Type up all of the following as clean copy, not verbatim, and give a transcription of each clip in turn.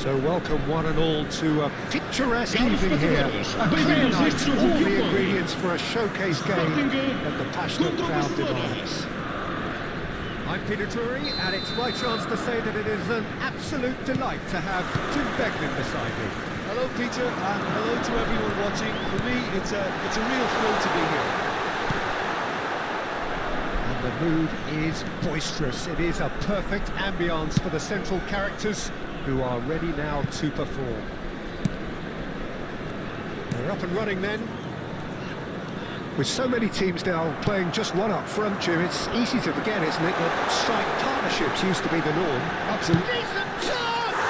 So welcome one and all to a picturesque evening here. A clear night, all the ingredients for a showcase game that the passionate crowd demands. I'm Peter Drury, and it's my chance to say that it is an absolute delight to have Jim Becklin beside me. Hello Peter, and hello to everyone watching. For me, it's a real thrill to be here. And the mood is boisterous. It is a perfect ambience for the central characters, who are ready now to perform. They're up and running then. With so many teams now playing just one up front, Jim, it's easy to forget, isn't it, that strike partnerships used to be the norm. Absolutely. Decent chance!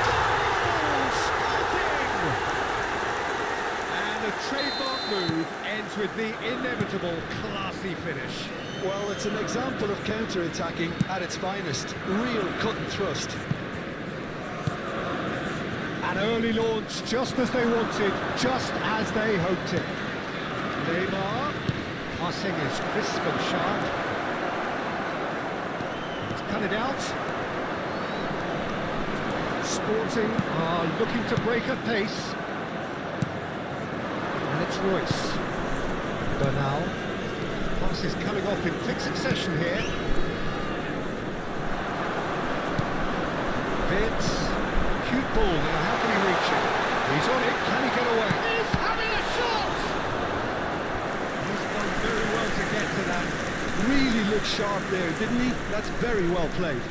Goal! Sporting! And the trademark move ends with the inevitable classy finish. Well, it's an example of counter-attacking at its finest. Real cut and thrust. An early launch, just as they wanted, just as they hoped it. Neymar, passing is crisp and sharp. He's cut it out. Sporting are looking to break at pace. And it's Royce. Bernal. Pass is coming off in quick succession here. Vitz. Cute ball, now how can he reach it? He's on it, can he get away? He's having a shot! He's done very well to get to that. Really looked sharp there, didn't he? That's very well played.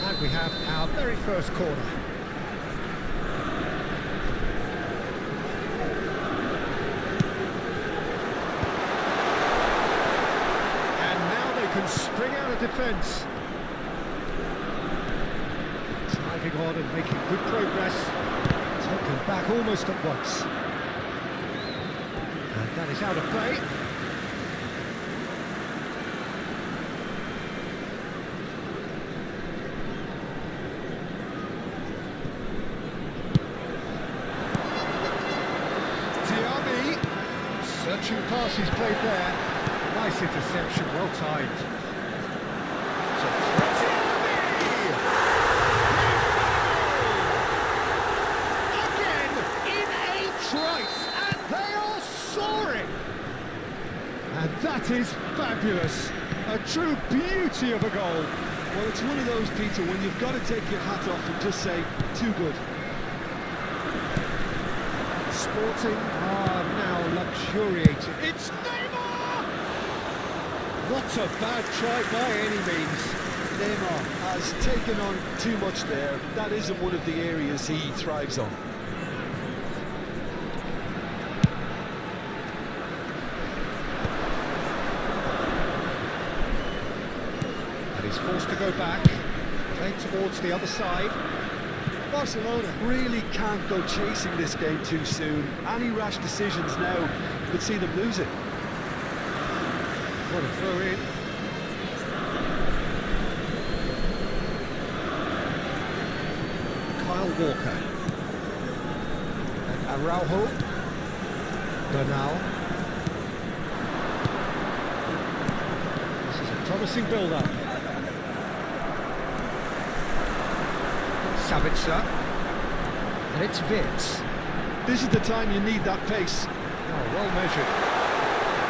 And we have our very first corner. And now they can spring out of defence. Driving on and making good progress. Taken back almost at once. And that is out of play. Diaby. Searching pass he's played there. Nice interception, well timed. So and they are soaring! And that is fabulous! A true beauty of a goal! Well, it's one of those, Peter, when you've got to take your hat off and just say, too good. Sporting are now luxuriating. It's Neymar! Not a bad try by any means. Neymar has taken on too much there. That isn't one of the areas he thrives on. He's forced to go back, playing towards the other side. Barcelona really can't go chasing this game too soon. Any rash decisions now could see them lose it. What a throw in. Kyle Walker. And Araujo. Bernal. This is a promising build-up. Sabitzer, and it's Vitz. This is the time you need that pace. Oh, well measured.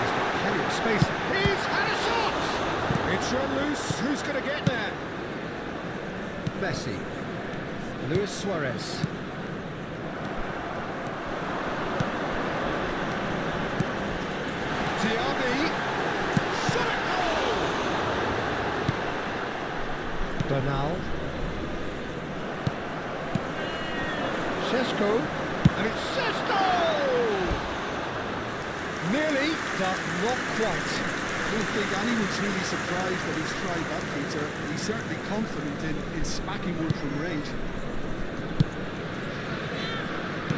He's got plenty of space. He's had a shot! It's run loose. Who's going to get there? Messi. Luis Suarez. Diaby. Shot at goal! Bernal. Sesko, and it's Sesko! Nearly, but not quite. I don't think anyone's really surprised that he's tried that, Peter. He's certainly confident in smacking one from range.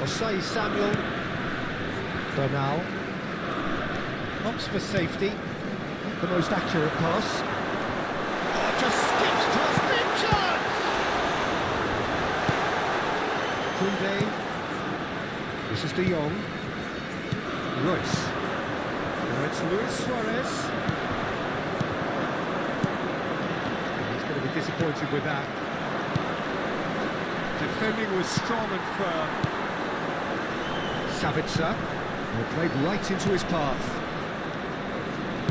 Osai Samuel. Bernal. Opts for safety. Not the most accurate pass. Oh, just skips past the chance! Koundé. This is De Jong. Royce. Now it's Luis Suarez. He's going to be disappointed with that. defending was strong and firm. Sabitzer, played right into his path.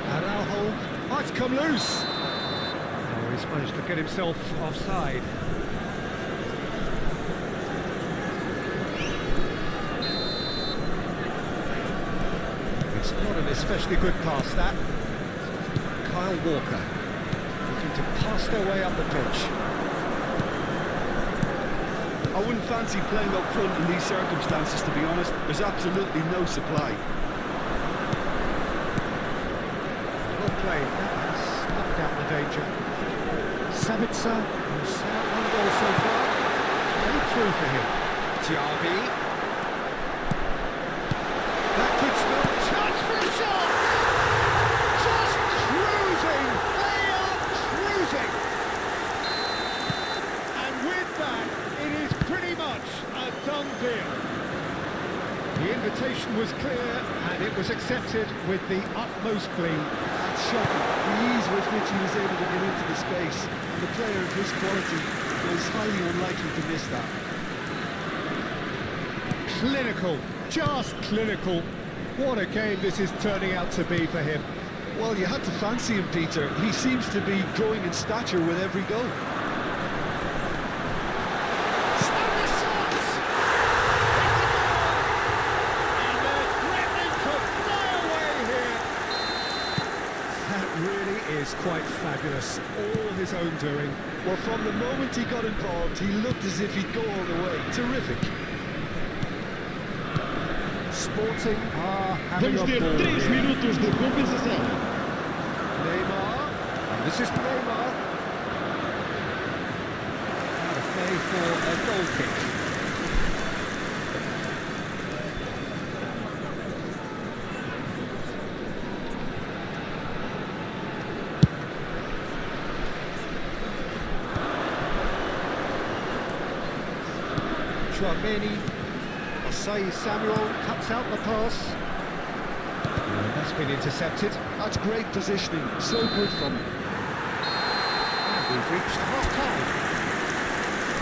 Araujo, oh, it's come loose. Oh, he's managed to get himself offside. It's not an especially good pass, that. Kyle Walker, looking to pass their way up the pitch. I wouldn't fancy playing up front in these circumstances, to be honest. There's absolutely no supply. Well played, that snuffed out the danger. Sabitzer, who's out one goal so far, played through for him. Tiabi. That could spell chance for a shot! Just cruising! They are cruising! And with that, it is pretty much a done deal. The invitation was clear, and it was accepted with the utmost glee. That's shocking. The ease with which he was able to get into the space. And the player of his quality was highly unlikely to miss that. Clinical, just clinical. What a game this is turning out to be for him. Well, you had to fancy him, Peter. He seems to be growing in stature with every goal. Is quite fabulous, all his own doing. Well, from the moment he got involved, he looked as if he'd go all the way. Terrific. Sporting are having Vamos a ter ball 3 here. minutos de compensação. Neymar, and this is Neymar. Out of play for a goal kick. Chouameni, Samuel cuts out the pass. And that's been intercepted. That's great positioning. So good from him. And we've reached half-time.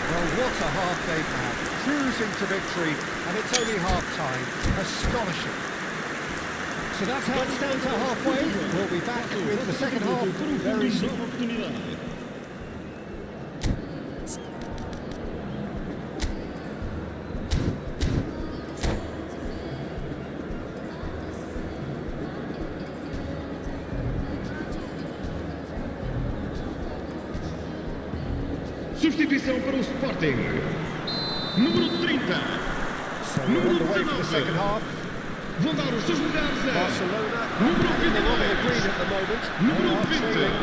Well, what a half they've had. Cruising to victory, and it's only half-time. Astonishing. So that's how it stands at halfway. We'll be back with the second half very soon. Substituição para o Sporting. Número 30. So we're on the way for the second half. Vão dar os seus lugares a Barcelona número having a lot of 22. green at the moment. Número They are 20. trailing.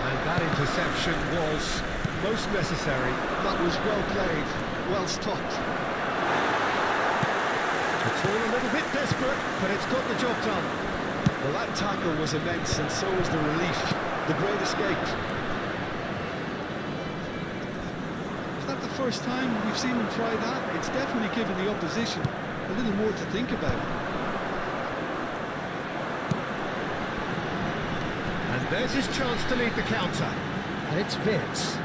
And that interception was most necessary. That was well played. Well stopped. It's all a little bit desperate, but it's got the job done. Well, that tackle was immense, and so was the relief. The great escape. Is that the first time we've seen him try that? It's definitely given the opposition a little more to think about. And there's his chance to lead the counter. And it's Vitz.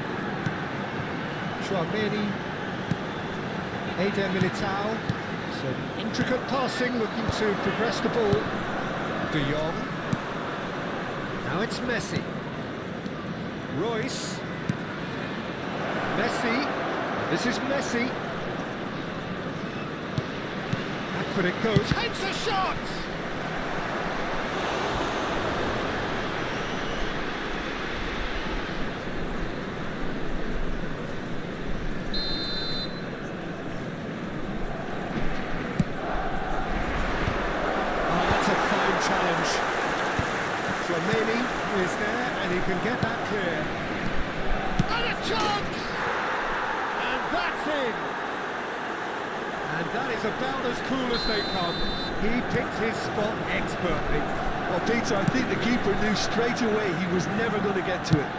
Chouameni. Eder Militao. Some intricate passing, looking to progress the ball. De Jong. Now it's Messi. Royce. Messi. This is Messi. Backward it goes. Takes a shot! Oh, that's a fine challenge. Chouameni is there and he can get that clear. And a chance! And that's in! And that is about as cool as they come. He picked his spot expertly. Well, Peter, I think the keeper knew straight away he was never going to get to it.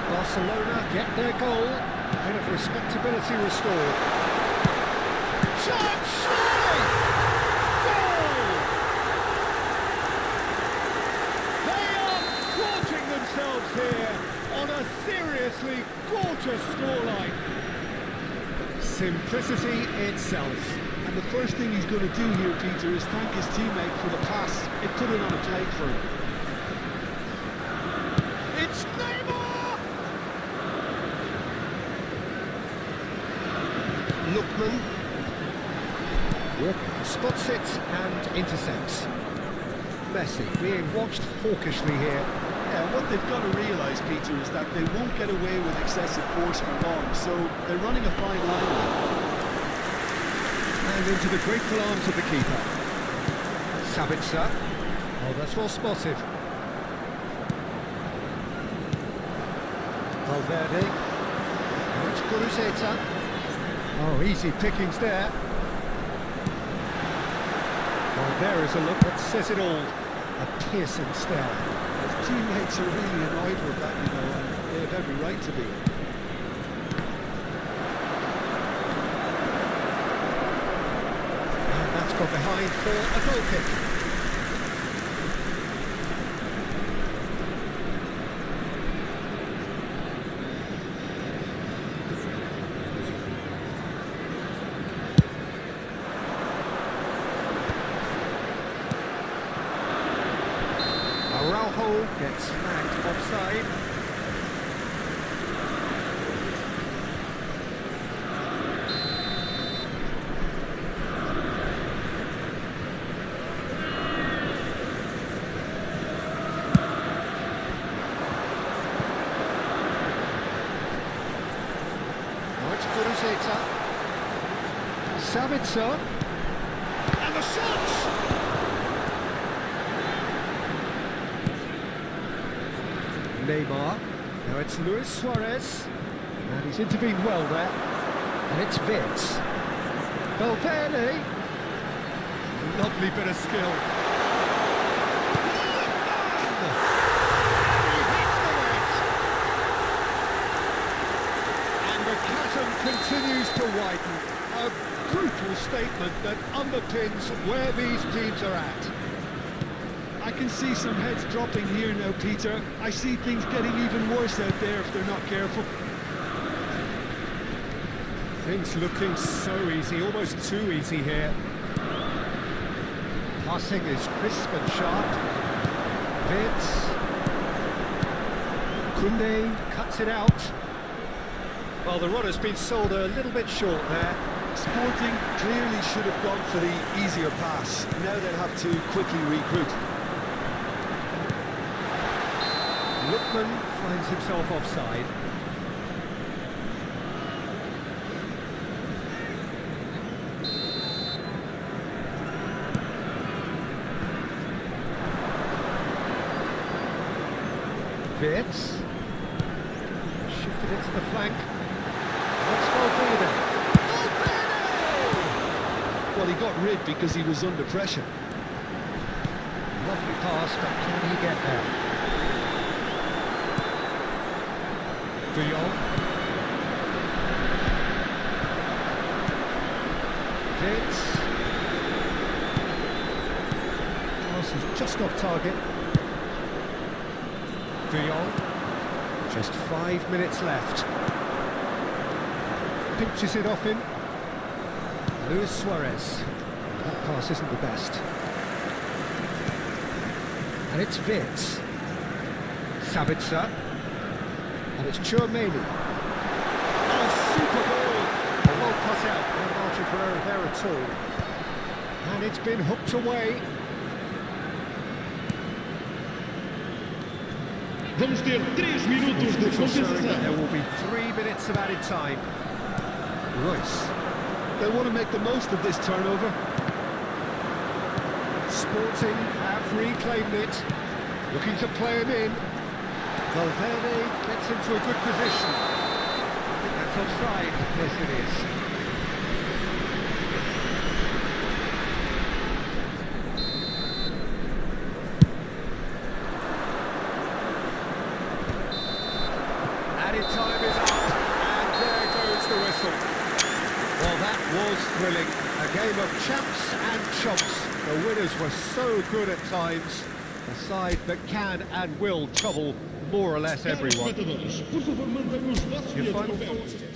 Barcelona get their goal. A bit of respectability restored. Shot! Surely! Goal! They are gorging themselves here on a seriously gorgeous scoreline. Simplicity itself. And the first thing he's going to do here, Peter, is thank his teammate for the pass. It put it on a plate for him. It's Neymar! Lookman. Walker spots it and intercepts. Messi being watched hawkishly here. Yeah, what they've got to realise, Peter, is that they won't get away with excessive force for long, so they're running a fine line now. And into the grateful arms of the keeper. Sabitzer. Oh, that's well spotted. Valverde. Oh, it's Guruzeta. Oh, easy pickings there. Well, there is a look that says it all. A piercing stare. His teammates are really annoyed with that, you know, and they have every right to be. And that's gone behind for a goal kick. Araujo gets flagged offside. Now it's Guruzeta. Sabitzer. And the shots! Neymar. Now it's Luis Suarez. And he's intervened well there. And it's Vitz. Valverde. Lovely bit of skill. He hits the net. And the chasm continues to widen. A brutal statement that underpins where these teams are at. I can see some heads dropping here now, Peter. I see things getting even worse out there if they're not careful. Things looking so easy, almost too easy here. Passing is crisp and sharp. Vitz. Koundé cuts it out. Well, the runner's been sold a little bit short there. Sporting clearly should have gone for the easier pass. Now they'll have to quickly regroup. Lookman finds himself offside. Vitz. Shifted it to the flank. That's Valverde. Well, he got rid because he was under pressure. Lovely pass, but can he get there? De Jong. Vitz. Pass is just off target. De Jong. Just 5 minutes left. Pinches it off him. Luis Suarez. That pass isn't the best. And it's Vitz. Sabitzer. And it's Chouameni. Oh, super ball! A well cut out. No margin for error there at all. And it's been hooked away. Vamos ter 3 minutos de compensação. There will be 3 minutes of added time. Royce. They want to make the most of this turnover. Sporting have reclaimed it. Looking to play him in. Valverde gets into a good position. I think that's offside. Yes, it is. Added time is up, and there goes the whistle. Well, that was thrilling. A game of champs and chumps. The winners were so good at times. A side that can and will trouble more or less Caros everyone. espectadores, por favor, mantenham os vossos Your bilhetes final de papel. thoughts?